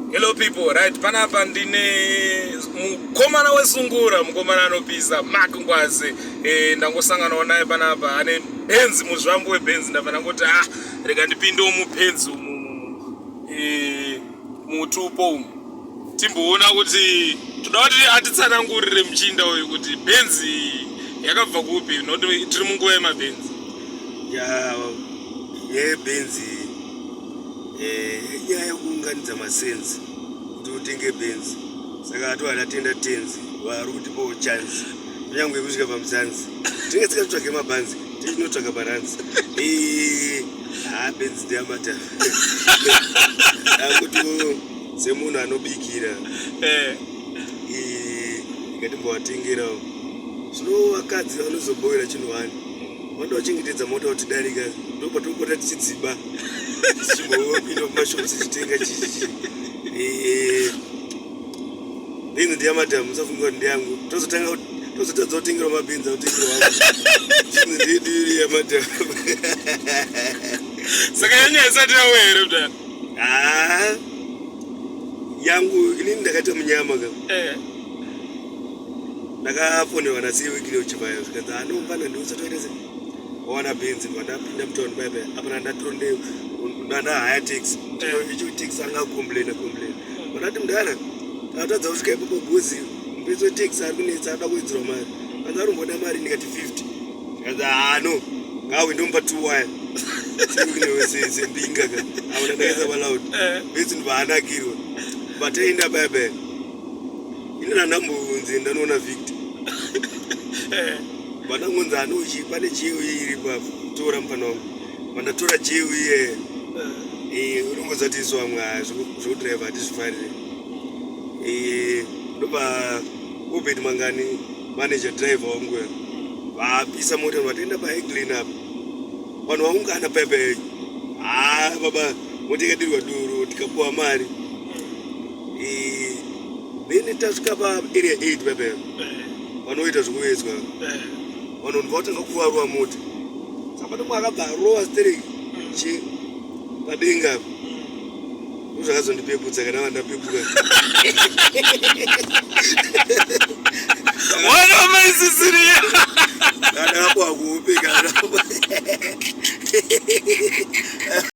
Hello people, right? Panapa ndine mukomana weSungura, mukomana anopisa Mark Ngwazi. Ndangosangana naye panapa ane benzi muzvambo webenzi ndafana ngoti rega ndipinde mupenzi mutupo umu. Timboona kuti toda kuti atitsanangurire muchinda uyu kuti benzi yakabva kupi, noti tiri munguva yemabenzi. Benzi nyaya yekuunganidza masenzi kuti utenge benzi, saka atova atenda tenzi vari kutipawo chanzi kunyangwe kusvika pamusanzi tinge tikatsvake mabhanzi tinotsvaka baranzi. Benzi ndeyamata akuti semunhu anobikira ikatimbovatengerawo zvino vakadzi vanozobhowera chinhu wani vanoda vachengetedza mota kuti darika ndopatopota tichidziba tichimbopinda mumashopsi tichitenga chichi. Benzi ndeyamata musafunga kuti ndeyangu tozotadza kutengera mabenzi autengera wangu chinhu ndeyediri yamata. Saka yanyaya isati yawe here kudai? Yangu inini ndakaita munyama ka ndakafonerwa nasewekile uchivaya zvikanzi anombana ndiusatoitese wawana benzi ndandapinda mutauni baibai apa ndatoronde ndandahaya taxi icho taxi angakomplaina vandati mudara tatadza kusvika ipapo bhuzi mupedzi wetaxi ari kunetsa ada kuwedzerwa mari kanzi aromboda mari ndikati 50 zvikanzi no ngawe ndomupa 2 waya sembinga ka avona ndakaisa palaudi benzi ndovanakirwa bataenda baibai inina ndambonzi ndanoona victor vanangonzi anochi pane jeu iri patora mupana wangu vandatora jeu iye unongozatiswa mwa zvekudhiraivha hatizvifarire ndopa ubed mangani manager driver wangu vapisa mota vataenda paeglin apa vanhu vaungana baibai baba mota ikadirwa duro tikapuwa mari then tasvika paarea 8 baibai vanoita zvekuedzwa vanhu vatanga kuvarwa mota saka tomwe akabva arowa stereki padenga ndozvakazondipeputsa kana vandapepuka wana maisisiriya ndakapuwa kuupe kana